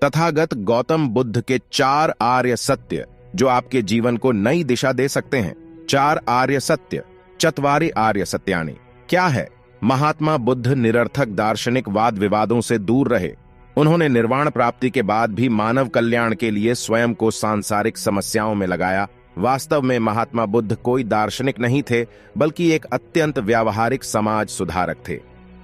तथागत गौतम बुद्ध के 4 आर्य सत्य जो आपके जीवन को नई दिशा दे सकते हैं। 4 आर्य सत्य, चत्वारि आर्य सत्यानि। क्या है? महात्मा बुद्ध निरर्थक दार्शनिक वाद विवादों से दूर रहे। उन्होंने निर्वाण प्राप्ति के बाद भी मानव कल्याण के लिए स्वयं को सांसारिक समस्याओं में लगाया। वास्तव में महात्मा बुद्ध कोई दार्शनिक नहीं थे, बल्कि एक अत्यंत व्यावहारिक समाज सुधारक थे।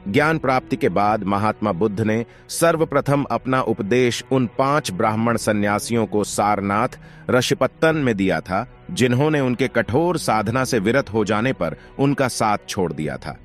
ज्ञान प्राप्ति के बाद महात्मा बुद्ध ने सर्वप्रथम अपना उपदेश उन 5 ब्राह्मण सन्यासियों को सारनाथ, ऋषिपत्तन में दिया था, जिन्होंने उनके कठोर साधना से विरत हो जाने पर उनका साथ छोड़ दिया था।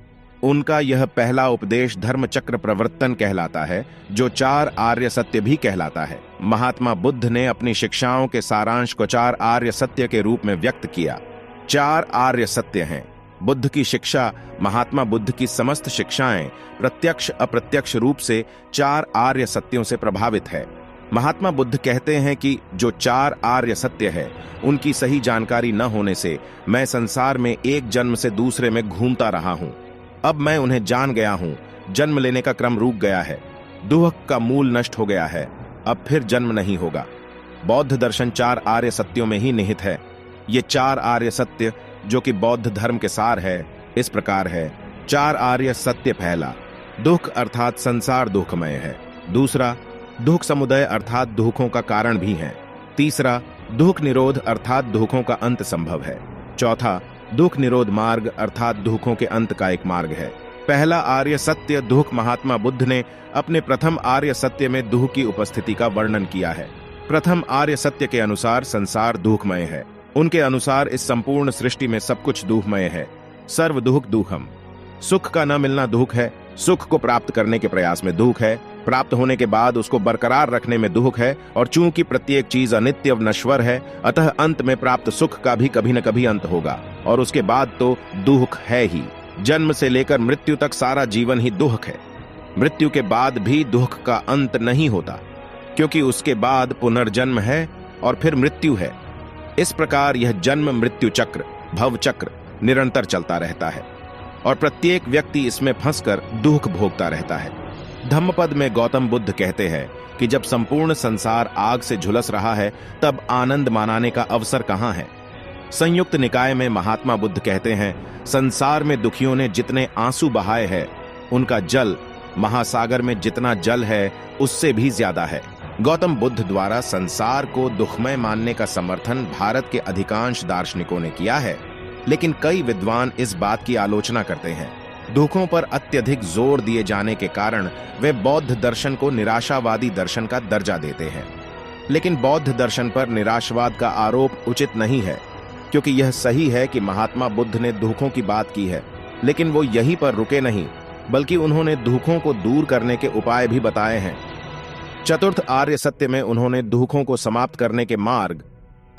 उनका यह पहला उपदेश धर्मचक्र प्रवर्तन कहलाता है, जो 4 आर्य सत्य भी कहलाता है। महात्मा बुद्ध ने अपनी शिक्षाओं के सारांश को 4 आर्य सत्य के रूप में व्यक्त किया। 4 आर्य सत्य हैं। बुद्ध की शिक्षा, महात्मा बुद्ध की समस्त शिक्षाएं प्रत्यक्ष अप्रत्यक्ष रूप से 4 आर्य सत्यों से प्रभावित है। महात्मा बुद्ध कहते हैं कि जो 4 आर्य सत्य है, उनकी सही जानकारी न होने से मैं संसार में एक जन्म से दूसरे में घूमता रहा हूं। अब मैं उन्हें जान गया हूं। जन्म लेने का क्रम रुक गया है, दुख का मूल नष्ट हो गया है, अब फिर जन्म नहीं होगा। बौद्ध दर्शन 4 आर्य सत्यों में ही निहित है। ये 4 आर्य सत्य, जो कि बौद्ध धर्म के सार है, इस प्रकार है। 4 आर्य सत्य। पहला, दुख अर्थात संसार दुखमय है। दूसरा, दुख समुदय अर्थात दुखों का कारण भी है। तीसरा, दुख निरोध अर्थात दुखों का अंत संभव है। चौथा, दुख निरोध मार्ग अर्थात दुखों के अंत का एक मार्ग है। पहला आर्य सत्य दुख। महात्मा बुद्ध ने अपने प्रथम आर्य सत्य में दुख की उपस्थिति का वर्णन किया है। प्रथम आर्य सत्य के अनुसार संसार दुखमय है। उनके अनुसार इस संपूर्ण सृष्टि में सब कुछ दुखमय है। सर्व दुख दुखम। सुख का न मिलना दुख है, सुख को प्राप्त करने के प्रयास में दुख है, प्राप्त होने के बाद उसको बरकरार रखने में दुख है, और चूंकि प्रत्येक चीज अनित्य व नश्वर है, अतः अंत में प्राप्त सुख का भी कभी न कभी अंत होगा, और उसके बाद तो दुख है ही। जन्म से लेकर मृत्यु तक सारा जीवन ही दुख है। मृत्यु के बाद भी दुख का अंत नहीं होता, क्योंकि उसके बाद पुनर्जन्म है और फिर मृत्यु है। इस प्रकार यह जन्म मृत्यु चक्र, भव चक्र निरंतर चलता रहता है, और प्रत्येक व्यक्ति इसमें फंसकर दुख भोगता रहता है। धम्मपद में गौतम बुद्ध कहते हैं कि जब संपूर्ण संसार आग से झुलस रहा है, तब आनंद मनाने का अवसर कहां है। संयुक्त निकाय में महात्मा बुद्ध कहते हैं, संसार में दुखियों ने जितने आंसू बहाए हैं, उनका जल महासागर में जितना जल है उससे भी ज्यादा है। गौतम बुद्ध द्वारा संसार को दुखमय मानने का समर्थन भारत के अधिकांश दार्शनिकों ने किया है, लेकिन कई विद्वान इस बात की आलोचना करते हैं। दुखों पर अत्यधिक जोर दिए जाने के कारण वे बौद्ध दर्शन को निराशावादी दर्शन का दर्जा देते हैं। लेकिन बौद्ध दर्शन पर निराशावाद का आरोप उचित नहीं है, क्योंकि यह सही है कि महात्मा बुद्ध ने दुखों की बात की है, लेकिन वो यहीं पर रुके नहीं, बल्कि उन्होंने दुखों को दूर करने के उपाय भी बताए हैं। चतुर्थ आर्य सत्य में उन्होंने दुखों को समाप्त करने के मार्ग,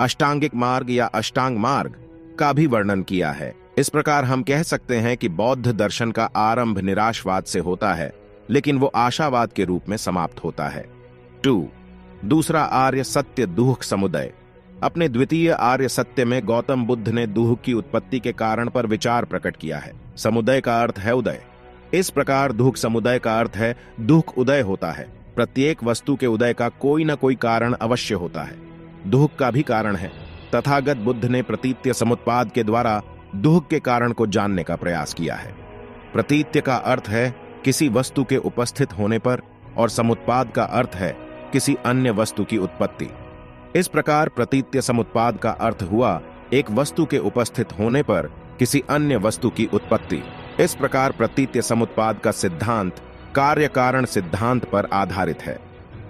अष्टांगिक मार्ग या अष्टांग मार्ग का भी वर्णन किया है। इस प्रकार हम कह सकते हैं कि बौद्ध दर्शन का आरंभ निराशवाद से होता है, लेकिन वो आशावाद के रूप में समाप्त होता है। 2. दूसरा आर्य सत्य दुख समुदय। अपने द्वितीय आर्य सत्य में गौतम बुद्ध ने दुख की उत्पत्ति के कारण पर विचार प्रकट किया है। समुदय का अर्थ है उदय। इस प्रकार दुख समुदय का अर्थ है दुख उदय होता है। प्रत्येक वस्तु के उदय का कोई न कोई कारण अवश्य होता है। दुख का भी कारण है। तथागत बुद्ध ने प्रतीत्य समुत्पाद के द्वारा दुख के कारण को जानने का प्रयास किया है। प्रतीत्य का अर्थ है किसी वस्तु के उपस्थित होने पर, और समुत्पाद का अर्थ है किसी अन्य वस्तु की उत्पत्ति। इस प्रकार प्रतीत्य समुत्पाद का अर्थ हुआ एक वस्तु के उपस्थित होने पर किसी अन्य वस्तु की उत्पत्ति। इस प्रकार प्रतीत्य समुत्पाद का सिद्धांत कार्य कारण सिद्धांत पर आधारित है।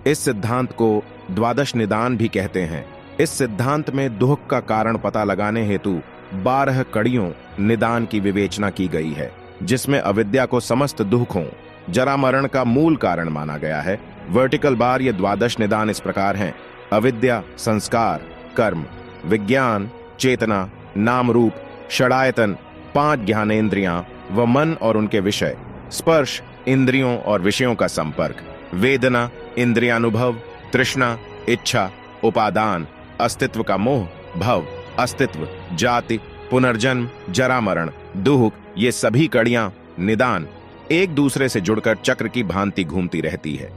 इस सिद्धांत को द्वादश निदान भी कहते हैं। इस सिद्धांत में दुख का कारण पता लगाने हेतु 12 कड़ियों निदान की विवेचना की गई है, जिसमें अविद्या को समस्त दुखों, जरा मरण का मूल कारण माना गया है। वर्टिकल बार ये द्वादश निदान इस प्रकार हैं: अविद्या, संस्कार, कर्म, विज्ञान, चेतना, नाम रूप, षडायतन, 5 ज्ञानेंद्रियां व मन और उनके विषय, स्पर्श, इंद्रियों और विषयों का संपर्क, वेदना, इंद्रियानुभव, तृष्णा, इच्छा, उपादान, अस्तित्व का मोह, भव, अस्तित्व, जाति, पुनर्जन्म, जरा मरण, दुख, ये सभी कड़ियां निदान एक दूसरे से जुड़कर चक्र की भांति घूमती रहती है।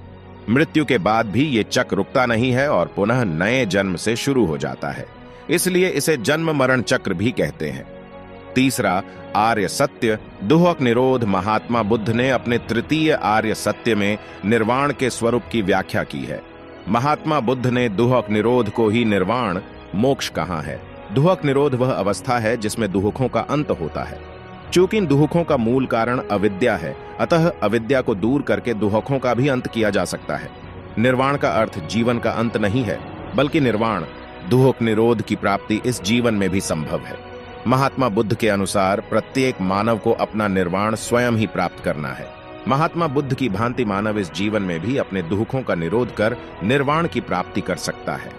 मृत्यु के बाद भी ये चक्र रुकता नहीं है और पुनः नए जन्म से शुरू हो जाता है, इसलिए इसे जन्म मरण चक्र भी कहते हैं। तीसरा, आर्य सत्य, दुहक निरोध। महात्मा बुद्ध ने अपने तृतीय आर्य सत्य में निर्वाण के स्वरूप की व्याख्या की है। महात्मा बुद्ध ने दुहक निरोध को ही निर्वाण, मोक्ष कहा है। दुहक निरोध वह अवस्था है जिसमें दुहकों का अंत होता है। चूंकि इन दुहकों का मूल कारण अविद्या है, अतः अविद्या को दूर करके दुहकों का भी अंत किया जा सकता है। निर्वाण का अर्थ जीवन का अंत नहीं है, बल्कि निर्वाण, दुहक निरोध की प्राप्ति इस जीवन में भी संभव है। महात्मा बुद्ध के अनुसार प्रत्येक मानव को अपना निर्वाण स्वयं ही प्राप्त करना है। महात्मा बुद्ध की भांति मानव इस जीवन में भी अपने दुहकों का निरोध कर निर्वाण की प्राप्ति कर सकता है।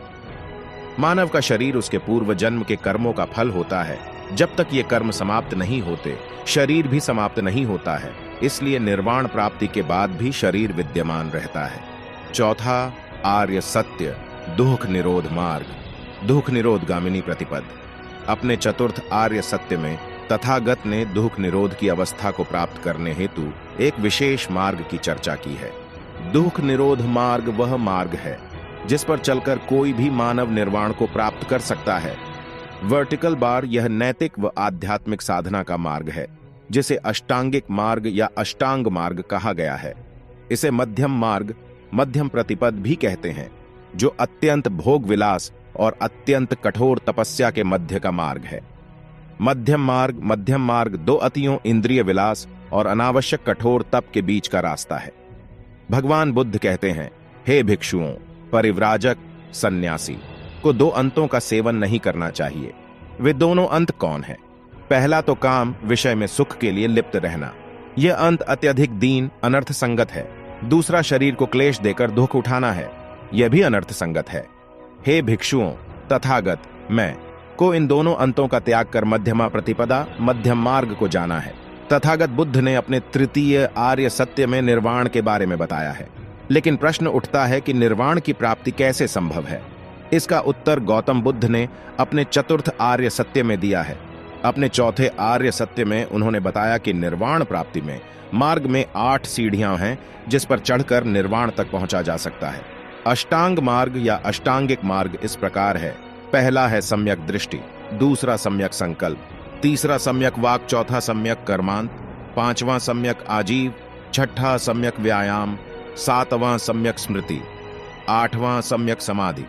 मानव का शरीर उसके पूर्व जन्म के कर्मों का फल होता है। जब तक ये कर्म समाप्त नहीं होते, शरीर भी समाप्त नहीं होता है, इसलिए निर्वाण प्राप्ति के बाद भी शरीर विद्यमान रहता है। चौथा, आर्य सत्य, दुख निरोध मार्ग, दुख निरोध गामिनी प्रतिपद। अपने चतुर्थ आर्य सत्य में तथागत ने दुख निरोध की अवस्था को प्राप्त करने हेतु एक विशेष मार्ग की चर्चा की है। दुख निरोध मार्ग वह मार्ग है जिस पर चलकर कोई भी मानव निर्वाण को प्राप्त कर सकता है। वर्टिकल बार यह नैतिक व आध्यात्मिक साधना का मार्ग है, जिसे अष्टांगिक मार्ग या अष्टांग मार्ग कहा गया है। इसे मध्यम मार्ग, मध्यम प्रतिपद भी कहते हैं, जो अत्यंत भोग विलास और अत्यंत कठोर तपस्या के मध्य का मार्ग है। मध्यम मार्ग दो अतियों, इंद्रिय विलास और अनावश्यक कठोर तप के बीच का रास्ता है। भगवान बुद्ध कहते हैं, हे भिक्षुओं, परिव्राजक, सन्यासी को दो अंतों का सेवन नहीं करना चाहिए। वे दोनों अंत कौन है? पहला तो काम, विषय में सुख के लिए लिप्त रहना। यह अंत अत्यधिक दीन, अनर्थ संगत है। दूसरा, शरीर को क्लेश देकर दुख उठाना है। यह भी अनर्थ संगत है। हे भिक्षुओं, तथागत, मैं को इन दोनों अंतों का त्याग कर मध्यमा प्रतिपदा, मध्यम मार्ग को जाना है। तथागत बुद्ध ने अपने तृतीय आर्य सत्य में निर्वाण के बारे में बताया है। लेकिन प्रश्न उठता है कि निर्वाण की प्राप्ति कैसे संभव है? इसका उत्तर गौतम बुद्ध ने अपने चतुर्थ आर्य सत्य में दिया है। अपने चौथे आर्य सत्य में उन्होंने बताया कि निर्वाण प्राप्ति में मार्ग में 8 सीढ़ियां हैं जिस पर चढ़कर निर्वाण तक पहुंचा जा सकता है। अष्टांग मार्ग या अष्टांगिक मार्ग इस प्रकार है। पहला है सम्यक दृष्टि, दूसरा सम्यक संकल्प, तीसरा सम्यक वाक, चौथा सम्यक कर्मांत, पांचवां सम्यक आजीव, छठा सम्यक व्यायाम, सातवां सम्यक स्मृति, आठवां सम्यक समाधि।